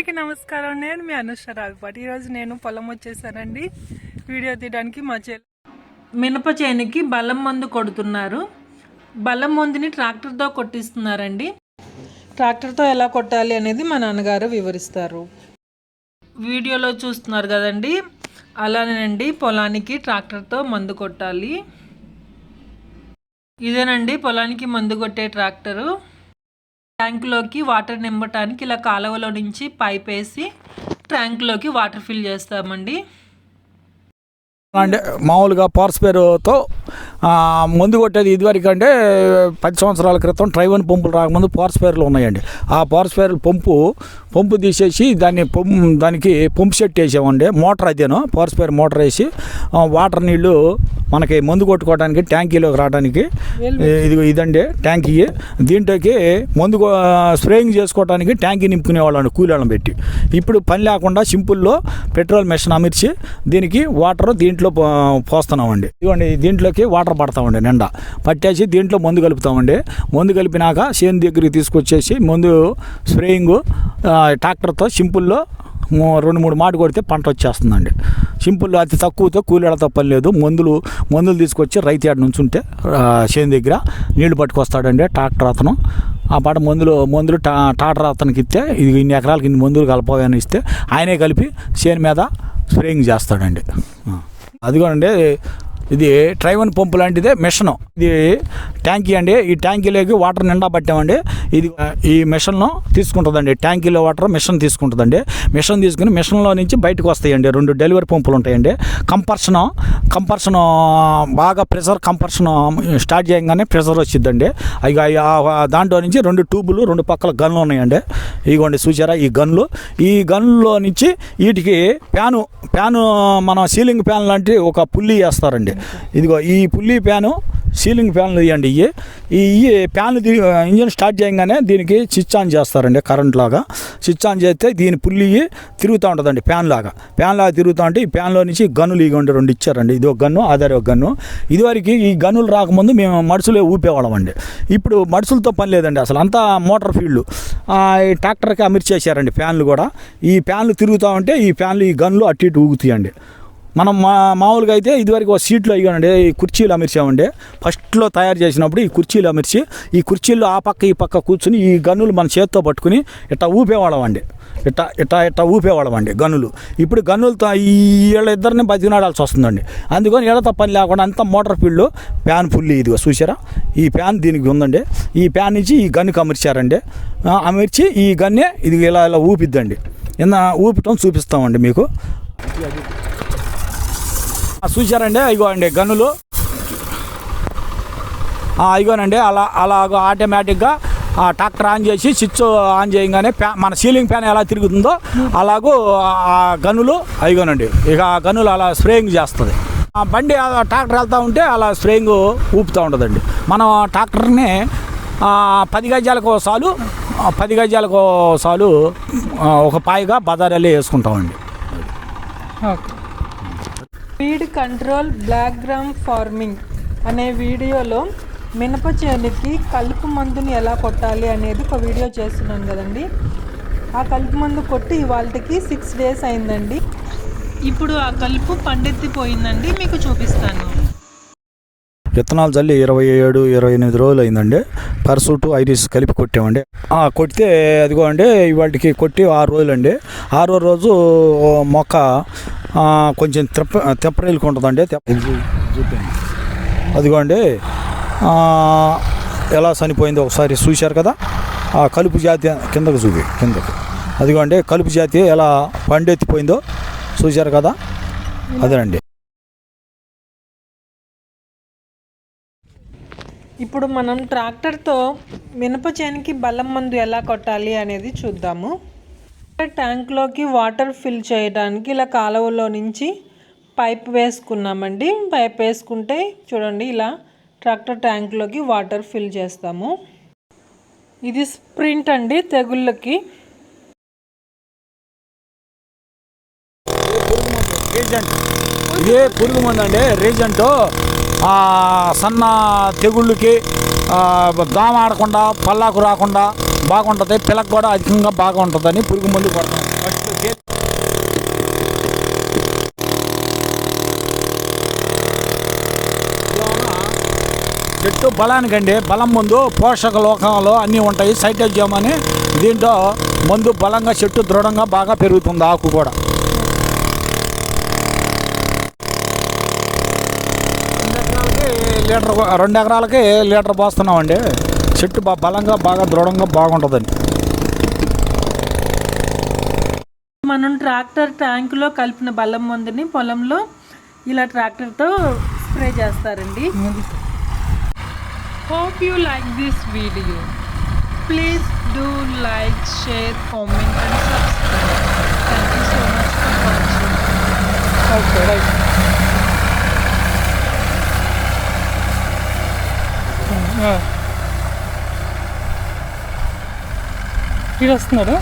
అందరికీ నమస్కారం. నేను మీ అనుష రావిపాటి. ఈరోజు నేను పొలం వచ్చేసానండి వీడియో తీయడానికి. మా మినప చేనుకి బలం మందు కొడుతున్నారు. బలం మందుని ట్రాక్టర్తో కొట్టిస్తున్నారండి. ట్రాక్టర్తో ఎలా కొట్టాలి అనేది మా నాన్నగారు వివరిస్తారు. వీడియోలో చూస్తున్నారు కదండి, అలానేనండి పొలానికి ట్రాక్టర్తో మందు కొట్టాలి. ఇదేనండి పొలానికి మందు కొట్టే ట్రాక్టరు. ట్యాంకులోకి వాటర్ నింపడానికి ఇలా కాలువలో నుంచి పైప్ వేసి ట్యాంకులోకి వాటర్ ఫిల్ చేస్తామండి. అంటే మామూలుగా పార్స్పేరుతో మందు కొట్టేది ఇదివరకు అంటే 10 సంవత్సరాల క్రితం ట్రైవన్ పంపులు రాకముందు పార్స్పేర్లు ఉన్నాయండి. ఆ పార్స్పేర్ పంపు తీసేసి దానికి పంపు సెట్ వేసామండి. మోటార్ అదేను పార్స్పేర్ మోటార్ వేసి వాటర్ నీళ్ళు మనకి మందు కొట్టుకోవడానికి ట్యాంకీలోకి రావడానికి ఇదండి ట్యాంకీ. దీంట్లోకి మందు స్ప్రేయింగ్ చేసుకోవడానికి ట్యాంకీ నింపుకునేవాళ్ళండి కూలీళ్ళని పెట్టి. ఇప్పుడు పని లేకుండా సింపుల్లో పెట్రోల్ మెషిన్ అమర్చి దీనికి వాటర్ దీంట్లో పోస్తున్నామండి. ఇవ్వండి దీంట్లోకి వాటర్ పడతామండి, నిండా పట్టేసి దీంట్లో మందు కలుపుతామండి. మందు కలిపినాక చేను దగ్గరికి తీసుకొచ్చేసి మందు స్ప్రేయింగ్ ట్రాక్టర్తో సింపుల్లో 2-3 మాట కొడితే పంట వచ్చేస్తుందండి. సింపుల్, అతి తక్కువతో కూలీలతో పని లేదు. మందులు తీసుకొచ్చి రైతు యాడ్ నుంచి ఉంటే చేను దగ్గర నీళ్లు పట్టుకొస్తాడండి ట్రాక్టర్ అతను. ఆ పాట మందులు ట్రాక్టర్ అతనికి ఇస్తే ఇది ఇన్ని ఎకరాలకి ఇన్ని మందులు కలపని ఇస్తే ఆయనే కలిపి చేను మీద స్ప్రేయింగ్ చేస్తాడండి. అదిగోనండి ఇది ట్రైవన్ పంపు లాంటిదే మిషన్. ఇది ట్యాంకీ అండి. ఈ ట్యాంకీలోకి వాటర్ నిండా పట్టామండి. ఇది ఈ మిషన్లో తీసుకుంటుందండి. ట్యాంకీలో వాటర్ మిషన్ తీసుకుంటుందండి. మిషన్ తీసుకుని మిషన్లో నుంచి బయటకు వస్తాయండి 2 డెలివరీ పంపులు ఉంటాయండి. కంపర్షన్ బాగా ప్రెషర్ కంపర్షన్ స్టార్ట్ చేయగానే ప్రెషర్ వచ్చిందండి. దాంట్లో నుంచి 2 ట్యూబులు 2 పక్కల గన్లు ఉన్నాయండి. ఇదిగోండి చూసారా ఈ గన్లు. ఈ గన్లో నుంచి వీటికి ఫ్యాను మన సీలింగ్ ఫ్యాన్ లాంటి ఒక పుల్లి వేస్తారండి. ఇదిగో ఈ పుల్లి ఫ్యాను సీలింగ్ ఫ్యాన్లు ఇవ్వండి. ఈ ఫ్యాన్లు ఇంజిన్ స్టార్ట్ చేయగానే దీనికి స్విచ్ ఆన్ చేస్తారండి. కరెంట్ లాగా స్విచ్ ఆన్ చేస్తే దీని పుల్లి తిరుగుతూ ఉంటుందండి. ఫ్యాన్ లాగా తిరుగుతూ ఉంటే ఈ ఫ్యాన్లో నుంచి గన్నులు ఇవ్వండి 2 ఇచ్చారండి. ఇది ఒక గన్ను, అదే ఒక గన్ను. ఇదివరకు ఈ గన్నులు రాకముందు మేము మడుసులే ఊపేవాళ్ళం అండి. ఇప్పుడు మడుసులతో పని లేదండి, అసలు అంతా మోటార్ ఫీల్డ్. ఈ ట్రాక్టర్కి అమర్చేసారండి ఫ్యాన్లు కూడా. ఈ ఫ్యాన్లు తిరుగుతూ ఉంటే ఈ గన్నులు అటు ఇటు ఊగుతాయండి. మనం మామూలుగా అయితే ఇదివరకు ఒక సీట్లు అయ్యానండి, ఈ కుర్చీలు అమర్చామండి. ఫస్ట్లో తయారు చేసినప్పుడు ఈ కుర్చీలు అమర్చి ఈ కుర్చీల్లో ఆ పక్క ఈ పక్క కూర్చుని ఈ గన్నులు మన చేత్తో పట్టుకుని ఇట్లా ఊపేవాళ్ళం అండి. ఇట్లా ఊపేవాళ్ళం అండి గన్నులు. ఇప్పుడు గన్నులతో వీళ్ళిద్దరిని బతికినాడాల్సి వస్తుందండి. అందుకని ఏడతో పని లేకుండా అంతా మోటార్ ఫీల్డ్ ఫ్యాన్ ఫుల్. ఇదిగో చూసారా ఈ ఫ్యాన్ దీనికి ఉందండి. ఈ ఫ్యాన్ నుంచి ఈ గన్నుకి అమర్చారండి. అమర్చి ఈ గన్నే ఇది ఇలా ఊపిద్దండి. ఊపటం చూపిస్తామండి మీకు. చూసారండి ఇగోండి గన్నులు. ఇగోనండి అలాగ ఆటోమేటిక్గా ట్రాక్టర్ ఆన్ చేసి స్విచ్ ఆన్ చేయగానే మన సీలింగ్ ఫ్యాన్ ఎలా తిరుగుతుందో అలాగూ ఆ గన్నులు అయిగోనండి. ఇక ఆ గన్నులు అలా స్ప్రేయింగ్ చేస్తుంది. ఆ బండి ట్రాక్టర్ వెళ్తూ ఉంటే అలా స్ప్రేయింగ్ ఊపుతూ ఉంటుందండి. మనం ట్రాక్టర్ని 10 గజాలకు సాలు ఒక పాయిగా బజారెళ్ళి వేసుకుంటామండి. Feed control black gram farming అనే వీడియోలో మినప చేనుకి కలుపు మందుని ఎలా కొట్టాలి అనేది ఒక వీడియో చేస్తున్నాను కదండి. ఆ కలుపు మందు కొట్టి ఇవాళకి 6 days అయిందండి. ఇప్పుడు ఆ కలుపు పండెత్తిపోయిందండి, మీకు చూపిస్తాను. విత్తనాలు చల్లి 27-28 రోజులు అయిందండి. పర్సూటు ఐరిస్ కలిపి కొట్టామండి. కొడితే అదిగో అండి ఇవాళకి కొట్టి 6 రోజులండి. 6వ రోజు మొక్క కొంచెం తెప్పరిల్లుకు ఉంటుందండి. అదిగోండి ఎలా చనిపోయిందో ఒకసారి చూశారు కదా. ఆ కలుపు జాతి కిందకు అదిగోండి కలుపు జాతి ఎలా పండెత్తిపోయిందో చూశారు కదా, అదేనండి. ఇప్పుడు మనం ట్రాక్టర్తో మినప చేనుకి బలం మందు ఎలా కొట్టాలి అనేది చూద్దాము. ట్యాంక్లోకి వాటర్ ఫిల్ చేయడానికి ఇలా కాలువలో నుంచి పైప్ వేసుకున్నామండి. పైప్ వేసుకుంటే చూడండి ఇలా ట్రాక్టర్ ట్యాంక్లోకి వాటర్ ఫిల్ చేస్తాము. ఇది స్ప్రింట్ అండి తెగుళ్ళకి. ఇదే పురుగు మందు అండి. రీజెంట్ సన్న తెగుళ్ళకి దోమ ఆడకుండా, పల్లాకు రాకుండా బాగుంటుంది, పిల్లకి కూడా అధికంగా బాగా ఉంటుందని పురుగు మందు కొడతాం. చెట్టు బలానికండి, బలం మందు పోషక లోకాలు అన్నీ ఉంటాయి. సైటోజోమ్ అని దీంట్లో మందు బలంగా చెట్టు దృఢంగా బాగా పెరుగుతుంది. ఆకు కూడా 2 ఎకరాలకి లీటర్ పోస్తున్నామండి. చెట్టు బలంగా బాగా దృఢంగా బాగుంటుందండి. మనం ట్రాక్టర్ ట్యాంకులో కలిపిన బలం మందుని పొలంలో ఇలా ట్రాక్టర్తో స్ప్రే చేస్తారండి. Hope you like this video. Please do like, share, comment and subscribe. Thank you so much for watching. Okay, right. ఇది వస్తున్నాడు.